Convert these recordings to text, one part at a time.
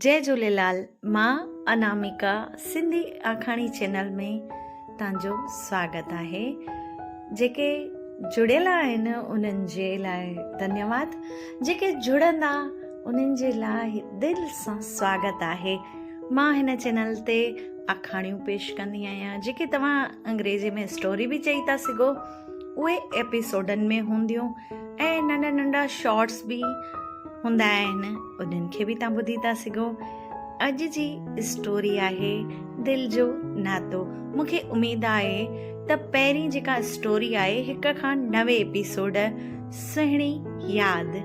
जय झूलेलाल। मां अनामिका सिंधी आखाणी चैनल में तव्हांजो स्वागत आहे। जेके जुड़ियल आहिनि उन्हनि जे लाइ धन्यवाद, जेके जुड़ंदा उन्हनि जे लाइ दिलि सां स्वागत आहे। मां हिन चैनल ते आखाणियूं पेश कंदी आहियां, जेके तव्हां अंग्रेजी में स्टोरी बि चई था सघो। उहे एपिसोडनि में हूंदियूं ऐं नंढा नंढा शॉर्ट्स बि हूंदा आहिनि, उन्हनि खे बि तव्हां ॿुधी था सघो। अॼु जी स्टोरी आहे दिलि जो नातो। मूंखे उमेद आहे त पहिरीं जेका स्टोरी आहे 1 खां 9 एपिसोड सुहिणी यादि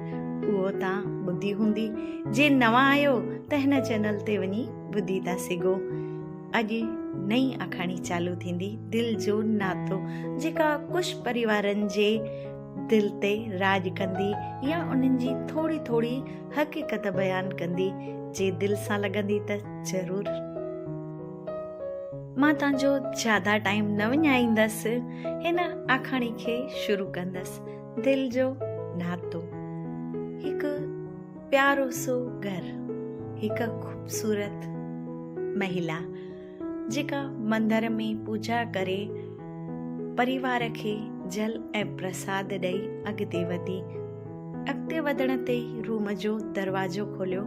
उहो तव्हां ॿुधी हूंदी। जे नवां आहियो त हिन चैनल ते वञी ॿुधी था सघो। अॼु नई आखाणी चालू थींदी, दिलि जो नातो, जेका कुझु परिवारनि जे दिल ते राज कंदी या उन्हनि जी थोड़ी थोड़ी हक़ीक़त बयान कंदी। जे दिल सां लॻंदी त ज़रूर। मां तव्हांजो ज्यादा टाइम न विञाईंदसि, हिन आखाणी खे शुरू कंदसि। दिल जो नातो। हिकु प्यारो सो घर, हिकु खूबसूरत महिला जेका मंदर में पूजा करे परिवार खे जल ऐं प्रसाद ॾेई अॻिते वधण ते रूम जो दरवाजो खोलियो,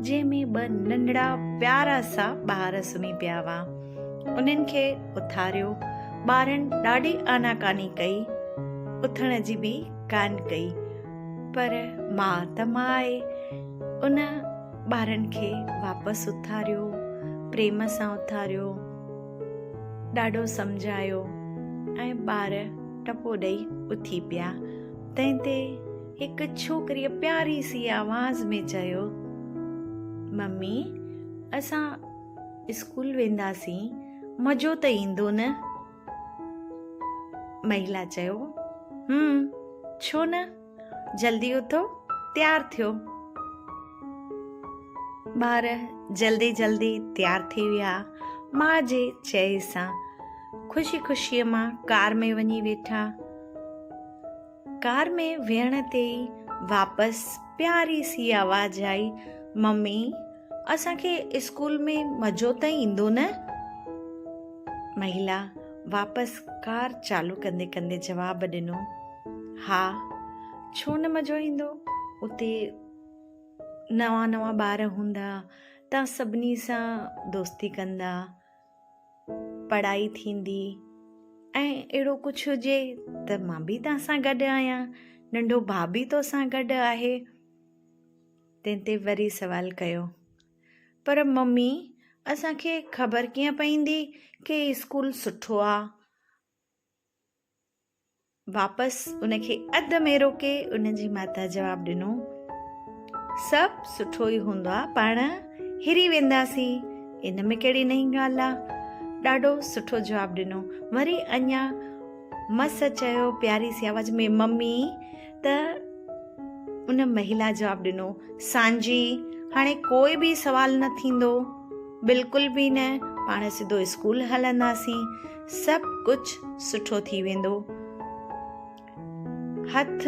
जंहिंमें 2 नंढड़ा प्यारा सा ॿार सुम्ही पिया हुआ। उन्हनि खे उथारियो। ॿारनि ॾाढी आनाकानी कई, उथण जी बि कान कई, पर मां त मां आहे। उन ॿारनि खे वापसि उथारियो, प्रेम सां उथारियो, ॾाढो सम्झायो ऐं ॿार टपो ॾेई उथी पिया। तंहिं ते हिकु छोकिरीअ प्यारी सी आवाज़ में चयो, मम्मी, असां स्कूल वेंदासीं, मज़ो त ईंदो न? महिला चयो, छो न, जल्दी उथो, तैयार थियो। ॿार जल्दी जल्दी तैयार थी विया। मां जे चए सां ख़ुशी ख़ुशीअ मां कार में वञी वेठा। कार में वेहण ते ई वापसि प्यारी सी आवाज़ आई, मम्मी, असांखे स्कूल में मज़ो त ईंदो न? महिला वापसि कार चालू कंदे कंदे जवाबु ॾिनो, हा, छो न मज़ो ईंदो? उते नवां नवां ॿार हूंदा, तव्हां सभिनी सां दोस्ती कंदा, पढ़ाई थींदी ऐं अहिड़ो कुझु हुजे त मां बि तव्हां सां गॾु आहियां, नंढो भाउ बि तोसां गॾु आहे। तंहिं ते वरी सवाल कयो, पर मम्मी, असांखे ख़बर कीअं पवंदी कि स्कूल सुठो आहे? वापसि उनखे अधु में रोके उनजी माता जवाबु ॾिनो, सभु सुठो ई हूंदो आहे, पाण हिरी वेंदासीं, इन में कहिड़ी नई ॻाल्हि आहे। ॾाढो सुठो जवाबु ॾिनो। वरी अञा मस चयो प्यारी सी आवाज़ में, मम्मी, त उन महिला जवाबु ॾिनो, सांझी, हाणे कोई बि सवाल न थींदो, बिल्कुलु बि न, पाण सिधो स्कूल हलंदासीं, सभु कुझु सुठो थी वेंदो। हथ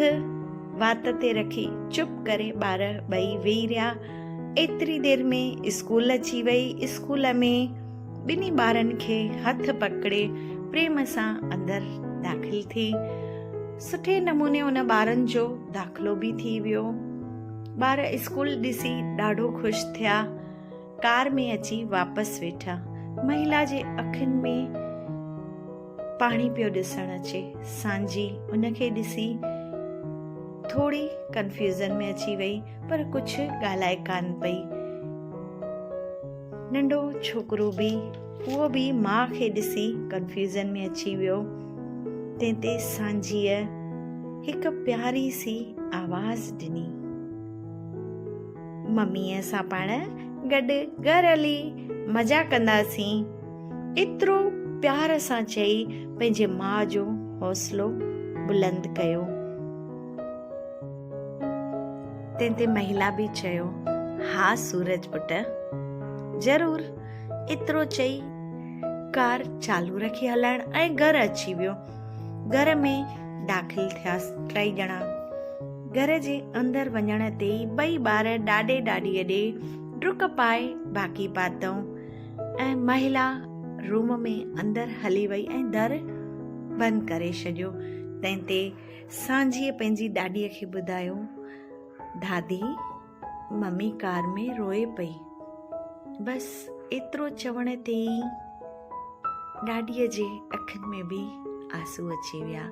वात ते रखी चुप करे ॿार ॿई वेही रहिया। एतिरी देर में स्कूल अची वई। स्कूल में ॿिन्ही ॿारनि खे हथ पकड़े प्रेम सां अंदरि दाख़िल थी। सुठे नमूने उन ॿारनि जो दाख़िलो बि थी वियो। ॿार स्कूल ॾिसी ॾाढो ख़ुशि थिया। कार में अची वापसि वेठा। महिला जे अखियुनि में पाणी पियो ॾिसण अचे। सांझी उनखे ॾिसी थोड़ी कंफ्यूज़न में अची वई, पर कुझु ॻाल्हाए कान पई। नंढो छोकिरो बि, उहो बि माउ खे ॾिसी कंफ्यूज़न में अची वियो। तंहिं ते सांझीअ हिकु प्यारी सी आवाज़ ॾिनी, मम्मीअ सां पाण गॾु घर हली मज़ा कंदासीं। एतिरो प्यार सां चई पंहिंजे माउ जो हौसलो बुलंद कयो। तंहिं ते महिला बि चयो, हा सूरज पुट, ज़रूर। एतिरो चई कार चालू रखी हलाइण ऐं घर अची वियो। घर में दाख़िल थियासीं 3 ॼणा। घर जे अंदरि वञण ते ई 2 ॿार ॾाॾे ॾाॾीअ ॾे डुक पाए बाक़ी पातऊं ऐं महिला रूम में अंदरि हली वई ऐं दर बंदि करे छॾियो। तंहिं ते सांझीअ पंहिंजी ॾाॾीअ खे ॿुधायो, दादी मम्मी कार में रोए पई। बसि एतिरो चवण ते ई ॾाॾीअ जे अखियुनि में बि आंसू अची विया।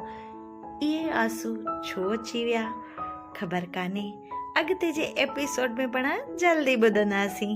इहे आंसू छो अची विया ख़बर कान्हे। अॻिते जे एपिसोड में पाण जल्दी ॿुधंदासीं।